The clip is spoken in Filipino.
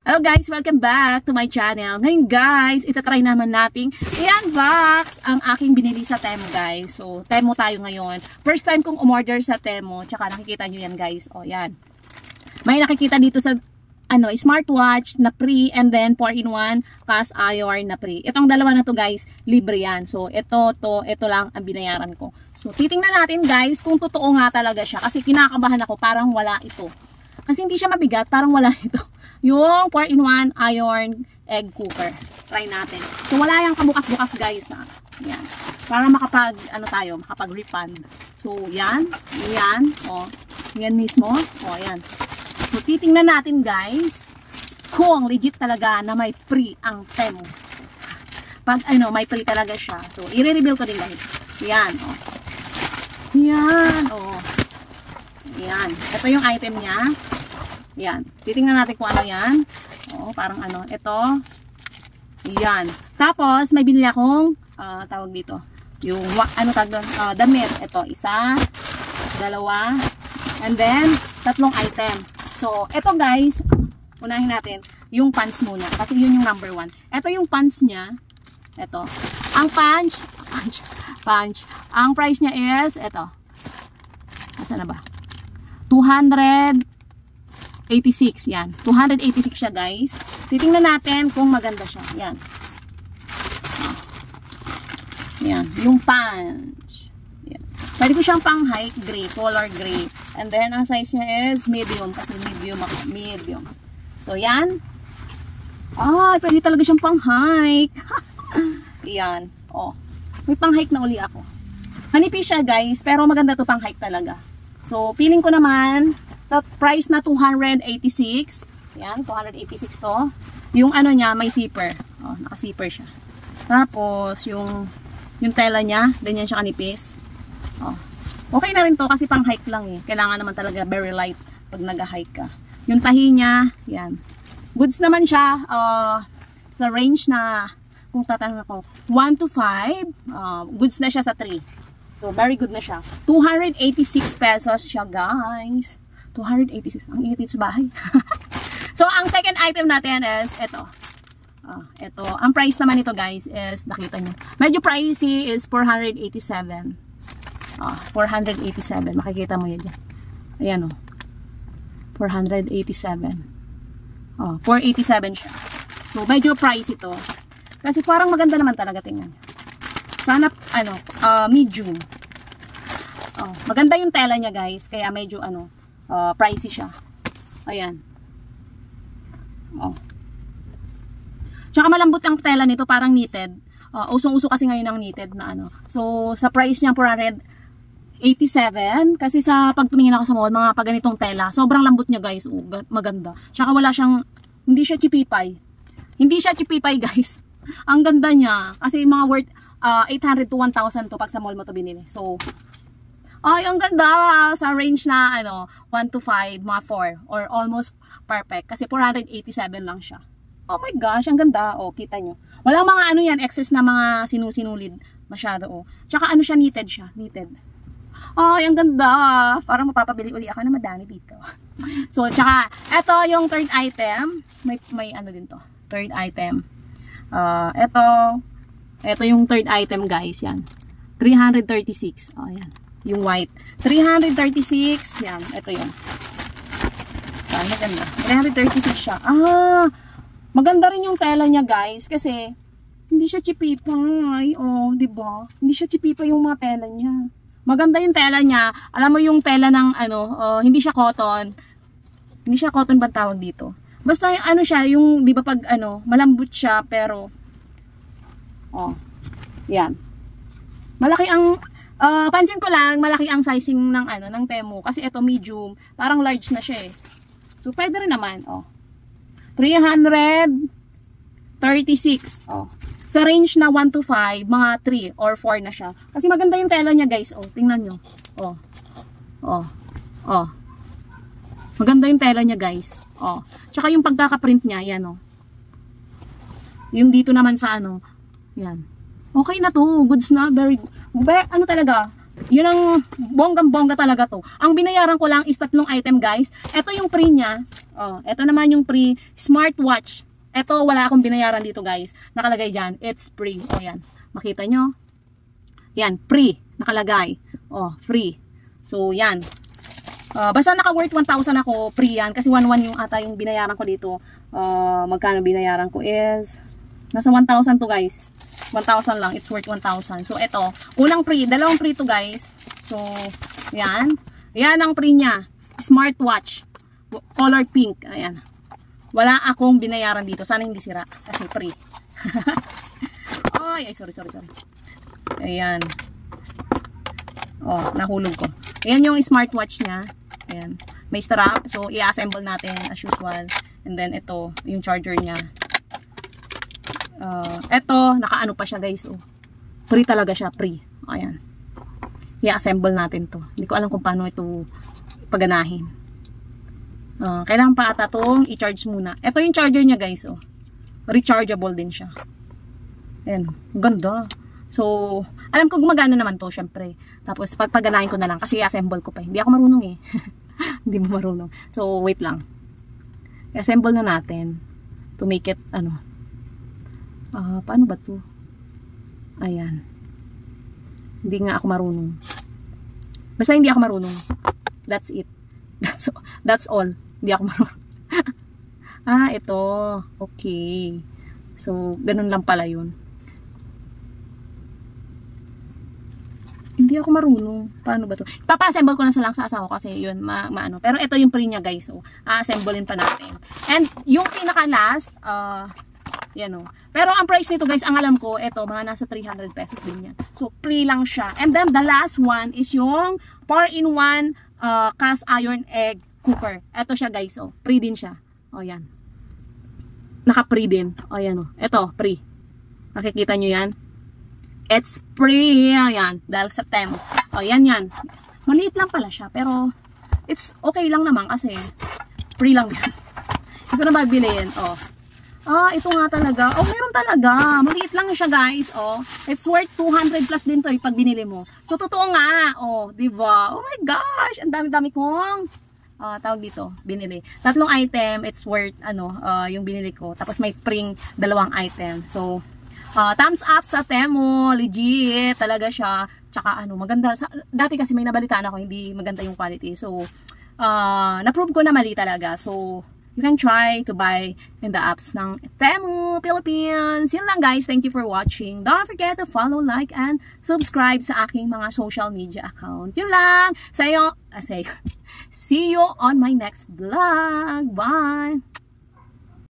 Hello guys, welcome back to my channel. Ngayon guys, itatry naman nating i-unbox ang aking binili sa Temu guys. So, Temu tayo ngayon. First time kong umorder sa Temu, tsaka nakikita nyo yan guys. O, yan. May nakikita dito sa smartwatch na free and then 4-in-1 cast iron na free. Itong dalawa na to guys, libre yan. So, ito lang ang binayaran ko. So, titingnan natin guys kung totoo nga talaga siya. Kasi kinakabahan ako, parang wala ito. Kasi hindi siya mabigat, parang wala ito. Yung 4-in-1 iron egg cooker. Try natin. So, wala yung kabukas-bukas guys. Yan. Para makapag-refund. So, yan. Yan. O, yan mismo. O, yan. So, titingnan natin guys kung legit talaga na may free ang Temu. Pag, may free talaga siya. So, i-reveal ko din guys. Yan. O. Yan. O. Yan. Ito yung item niya. Yan. Titingnan natin kung ano yan. Oo, parang ito. Yan. Tapos, may binili akong, tawag dito. Yung, damit. Ito, isa, dalawa, and then, 3 item. So, ito guys, unahin natin, yung pants muna. Kasi yun yung number 1. Ito yung pants niya. Ito. Ang punch. Ang price niya is, ito. Nasaan na ba? 286, yan. 286 siya, guys. Titingnan natin kung maganda siya. Yan. Yan. Yung punch. Yan. Pwede ko siyang pang hike gray, color gray. And then, ang size niya is medium. Kasi medium ako. Medium. So, yan. Pwede talaga siyang pang hike. Yan. Oh. May pang hike na uli ako. Manipis siya, guys. Pero maganda to pang hike talaga. So, feeling ko naman, sa price na 286. Yan, 286 to. Yung niya, may zipper. Oh, naka-zipper siya. Tapos, yung tela niya, ganyan siya kanipis. Oh. Okay na rin to kasi pang hike lang eh. Kailangan naman talaga very light pag nag-hike ka. Yung tahi niya, yan. Goods naman siya sa range na, kung tatanong ako, 1 to 5. Goods na siya sa 3. So, very good na siya. 286 pesos siya, guys. 286. Ang init sa bahay. So, ang second item natin is ito. Ito. Ang price naman nito, guys, is, nakita nyo. Medyo pricey is 487. 487. Makikita mo yan dyan. Ayan o. 487. 487 siya. So, medyo pricey ito. Kasi parang maganda naman talaga tingnan. Sana, medium. Maganda yung tela niya, guys. Kaya medyo, pricey siya. Ayan. Tsaka malambot ang tela nito, parang knitted. Usong-uso kasi ngayon ang knitted na So, sa price niya, 487. Kasi sa pagtumingin ako sa mall, mga paganitong tela, sobrang lambot niya, guys. Maganda. Tsaka wala siyang, hindi siya chipipay. Hindi siya chipipay, guys. Ang ganda niya. Kasi mga worth 800 to 1,000 to pag sa mall mo to binili. So, ang ganda sa range na 1 to 5, mga 4 or almost perfect kasi 487 lang siya. Oh my gosh, ang ganda. Kita nyo. Walang mga yan, excess na mga sinusinulid masyado. Tsaka siya, knitted siya. Knitted. Ang ganda. Parang mapapabili uli ako na madami dito. So, tsaka ito yung third item. May din to. Third item. Ito yung third item, guys. Yan. 336. Yan. Yung white. 336. Yan. Ito yun. Saan? Maganda. 336 siya. Maganda rin yung tela niya, guys. Kasi, hindi siya chipipay. Diba? Hindi siya chipipay yung mga tela niya. Maganda yung tela niya. Alam mo yung tela ng, hindi siya cotton. Hindi siya cotton ba tawag dito? Basta siya, yung, di ba pag, malambot siya, pero, yan. Malaki ang, pansin ko lang, malaki ang sizing ng ng Temu kasi ito medium, parang large na siya eh. So pwede rin naman, 336. Sa range na 1 to 5, mga 3 or 4 na siya. Kasi maganda yung tela niya, guys. Tingnan nyo. Maganda yung tela niya, guys. Tsaka yung pagkaka-print niya, yan Yung dito naman sa yan. Okay na to, goods na, very talaga, Yun ang bonggang-bongga talaga to. Ang binayaran ko lang is 3 item guys. Ito yung free niya. Oh, ito naman yung free smartwatch. Ito wala akong binayaran dito guys. Nakalagay dyan, it's free. O yan, makita nyo. Yan, free. Nakalagay. Oh, free. So yan. Basta naka-worth 1,000 ako, free yan. Kasi 1,1 yung ata yung binayaran ko dito. Magkano binayaran ko is nasa 1,000 to guys. 1,000 lang, it's worth 1,000. So ito, unang free, dalawang free to guys. So yan. Yan ang free niya. Smartwatch. Color pink. Ayan. Wala akong binayaran dito. Sana hindi sira kasi free. Ay, sorry. Ayan. Oh, nahulog ko. Ayan yung smartwatch niya. Ayan. May strap. So, i-assemble natin as usual. And then, ito, yung charger niya. Ito, nakaano pa siya guys. Oh. Free talaga siya. Free. Ayan. I-assemble natin to. Hindi ko alam kung paano ito paganahin. Kailangan pa ata itong i-charge muna. Ito yung charger niya guys. Oh. Rechargeable din siya. Ayan. Ganda. So, alam ko gumagana naman to syempre. Tapos, pagpaganahin ko na lang. Kasi i-assemble ko pa. Hindi ako marunong eh. Hindi mo marunong. So, wait lang. I-assemble na natin. To make it, paano ba to? Ayan. Hindi nga ako marunong. Basta hindi ako marunong. That's it. That's all. Hindi ako marunong. Ito. Okay. So, ganun lang pala yun. Hindi ako marunong. Paano ba to? Papa-assemble ko na lang sa asawa kasi yun, maano. Pero ito yung free niya guys. So, a-assemblein pa natin. And yung pinaka-last, yan o. Pero ang price nito guys, ang alam ko, ito, mga nasa 300 pesos din yan. So, free lang siya. And then, the last one is yung 4-in-1 cast iron egg cooker. Ito siya guys, oh. Free din siya. O, yan. Naka-free din. O, yan o. Ito, free. Nakikita nyo yan? It's free. Ayan. Dahil sa Temu. O, yan. Maliit lang pala siya. Pero, it's okay lang naman kasi free lang din. Hindi ko na mabilhin. O. Ito nga talaga. Oh, meron talaga. Maliit lang siya, guys. Oh, it's worth 200 plus din to pag binili mo. So, totoo nga. Oh, diba? Oh my gosh. Ang dami-dami kong tawag dito, binili. 3 item, it's worth, yung binili ko. Tapos may free 2 item. So, thumbs up sa Temu. Legit. Talaga siya. Tsaka, maganda. Dati kasi may nabalitaan ako, hindi maganda yung quality. So, na-prove ko na mali talaga. So, you can try to buy in the apps ng Temu Philippines. Yun lang guys. Thank you for watching. Don't forget to follow, like, and subscribe sa aking mga social media account. Yun lang. See you on my next vlog. Bye!